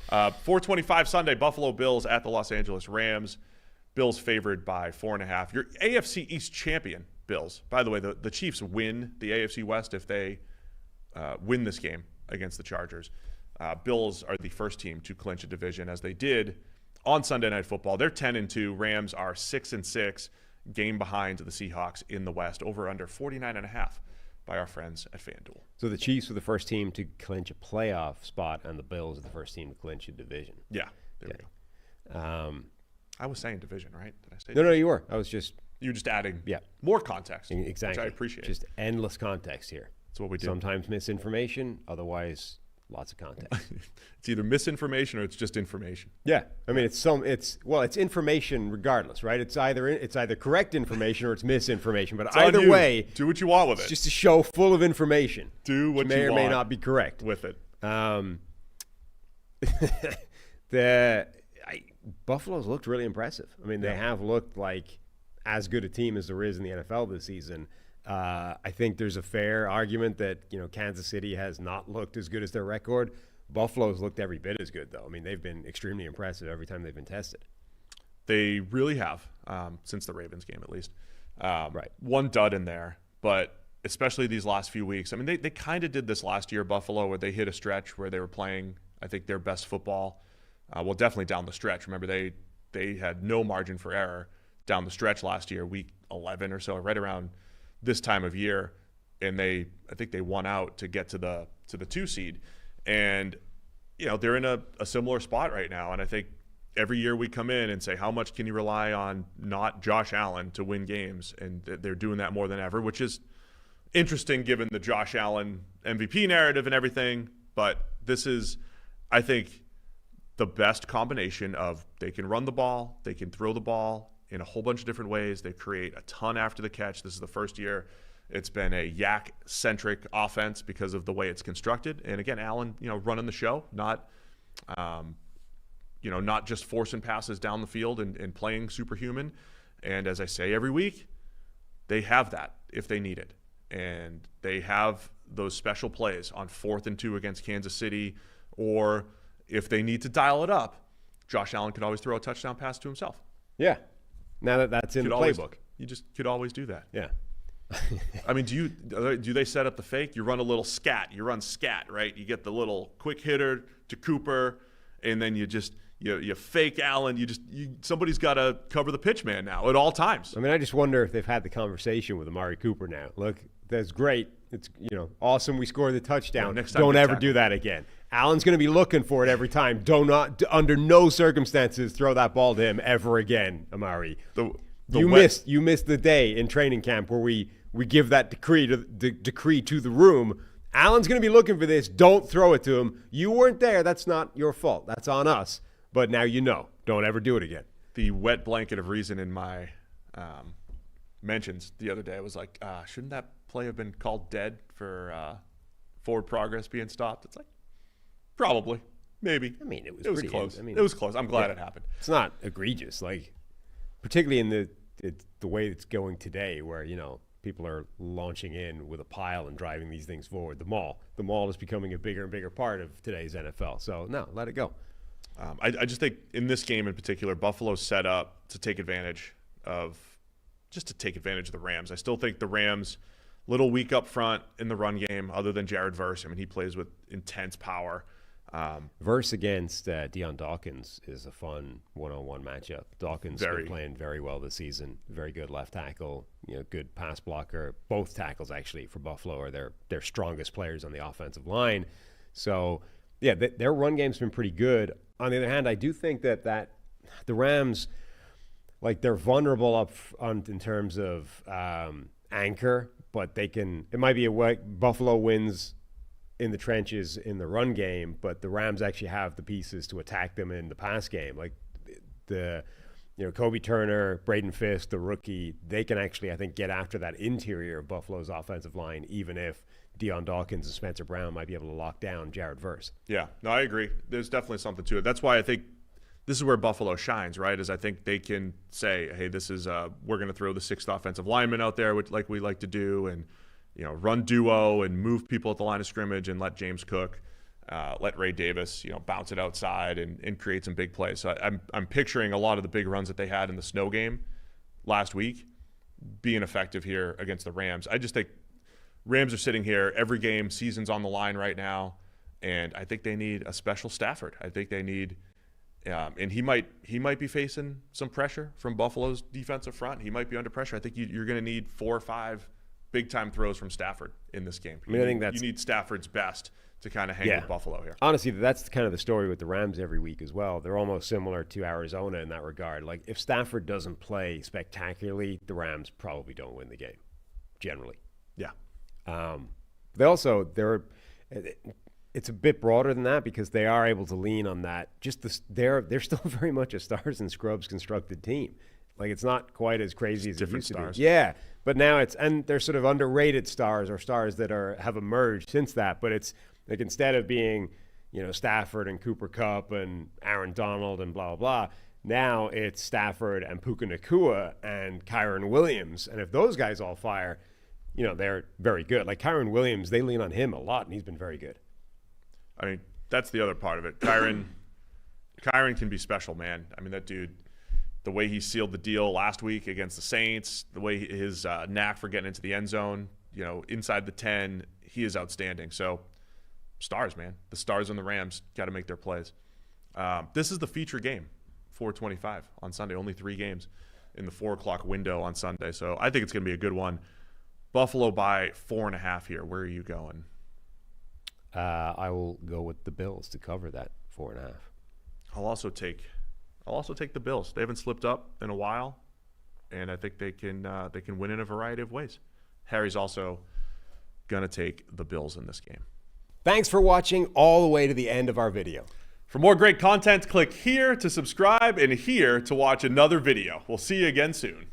4:25 Sunday, Buffalo Bills at the Los Angeles Rams. Bills favored by 4.5. Your AFC East champion, Bills. By the way, the Chiefs win the AFC West if they win this game against the Chargers. Bills are the first team to clinch a division, as they did on Sunday Night Football. They're 10-2. Rams are 6-6, game behind the Seahawks in the West. Over under 49.5 by our friends at FanDuel. So the Chiefs were the first team to clinch a playoff spot, and the Bills are the first team to clinch a division. Yeah, there we go. I was saying division, right? Did I say No, you were. I was just... You were just adding more context, exactly. which I appreciate. Just endless context here. That's what we do. Sometimes misinformation, otherwise lots of context. It's either misinformation or it's just information. Yeah, I mean it's information regardless, right? It's either correct information or it's misinformation. But either way, do what you want with it. It's just a show full of information. Do what you may want or may not be correct with it. Buffalo's looked really impressive. I mean, they have looked like as good a team as there is in the NFL this season. I think there's a fair argument that, Kansas City has not looked as good as their record. Buffalo's looked every bit as good, though. I mean, they've been extremely impressive every time they've been tested. They really have, since the Ravens game at least. Right. One dud in there, but especially these last few weeks. I mean, they kind of did this last year, Buffalo, where they hit a stretch where they were playing, I think, their best football. Well, definitely down the stretch. Remember, they had no margin for error down the stretch last year, week 11 or so, right around this time of year, and I think they won out to get to the 2 seed. And they're in a similar spot right now. And I think every year we come in and say, how much can you rely on not Josh Allen to win games? And they're doing that more than ever, which is interesting given the Josh Allen MVP narrative and everything. But this is, I think, the best combination of they can run the ball, they can throw the ball in a whole bunch of different ways. They create a ton after the catch. This is the first year it's been a yak-centric offense because of the way it's constructed. And again, Allen, running the show, not just forcing passes down the field and playing superhuman. And as I say every week, they have that if they need it. And they have those special plays on 4th and 2 against Kansas City, or if they need to dial it up, Josh Allen could always throw a touchdown pass to himself. Yeah. Now that's in the playbook. You just could always do that. Yeah. I mean, do they set up the fake? You run a little scat. You run scat, right? You get the little quick hitter to Cooper, and then you fake Allen. Somebody's got to cover the pitch man now at all times. I mean, I just wonder if they've had the conversation with Amari Cooper now. Look, that's great. It's awesome. We scored the touchdown. Next time, don't ever do that again. Allen's going to be looking for it every time. Under no circumstances throw that ball to him ever again, Amari. You missed the day in training camp where we give that decree to the room. Allen's going to be looking for this. Don't throw it to him. You weren't there. That's not your fault. That's on us. But now don't ever do it again. The wet blanket of reason in my mentions the other day was like, shouldn't that play have been called dead for forward progress being stopped? It's like, probably, maybe. I mean, it was close. It was close. I'm glad it happened. It's not egregious, like particularly in the way it's going today, where people are launching in with a pile and driving these things forward. The mall is becoming a bigger and bigger part of today's NFL. So no, let it go. I just think in this game in particular, Buffalo's set up to take advantage of the Rams. I still think the Rams, little weak up front in the run game, other than Jared Verse. I mean, he plays with intense power. Verse against Dion Dawkins is a fun one-on-one matchup. Dawkins has been playing very well this season. Very good left tackle, good pass blocker. Both tackles actually for Buffalo are their strongest players on the offensive line. So yeah, their run game's been pretty good. On the other hand, I do think that the Rams, like, they're vulnerable up front in terms of anchor, but it might be a way Buffalo wins in the trenches in the run game, but the Rams actually have the pieces to attack them in the pass game. Like Kobe Turner, Braden Fisk, the rookie, they can actually, I think, get after that interior of Buffalo's offensive line, even if Dion Dawkins and Spencer Brown might be able to lock down Jared Verse. Yeah, no, I agree. There's definitely something to it. That's why I think this is where Buffalo shines, right? Is I think they can say, hey, this is we're going to throw the 6th offensive lineman out there, which like we like to do, and run duo and move people at the line of scrimmage and let James cook. let Ray Davis, bounce it outside and create some big plays. So I'm picturing a lot of the big runs that they had in the snow game last week being effective here against the Rams. I just think Rams are sitting here every game, season's on the line right now, and I think they need a special Stafford. I think they need, and he might be facing some pressure from Buffalo's defensive front. He might be under pressure. I think you're going to need 4 or 5 big-time throws from Stafford in this game. I think you need Stafford's best to kind of hang with Buffalo here. Honestly, that's kind of the story with the Rams every week as well. They're almost similar to Arizona in that regard. Like, if Stafford doesn't play spectacularly, the Rams probably don't win the game, generally. Yeah. It's a bit broader than that because they are able to lean on that. They're still very much a stars and scrubs constructed team. Like, it's not quite as crazy as it used to be. Yeah, but now and they're sort of underrated stars or stars that have emerged since that. But it's like, instead of being, Stafford and Cooper Kupp and Aaron Donald and blah, blah, blah, now it's Stafford and Puka Nacua and Kyren Williams. And if those guys all fire, they're very good. Like, Kyren Williams, they lean on him a lot, and he's been very good. I mean, that's the other part of it. Kyren can be special, man. I mean, that dude, the way he sealed the deal last week against the Saints, the way his knack for getting into the end zone, inside the 10, he is outstanding. So, stars, man. The stars and the Rams got to make their plays. This is the feature game, 4:25 on Sunday. Only 3 games in the 4 o'clock window on Sunday. So I think it's going to be a good one. Buffalo by 4.5 here. Where are you going? I will go with the Bills to cover that 4.5. I'll also take the Bills. They haven't slipped up in a while, and I think they can win in a variety of ways. Harry's also going to take the Bills in this game. Thanks for watching all the way to the end of our video. For more great content, click here to subscribe and here to watch another video. We'll see you again soon.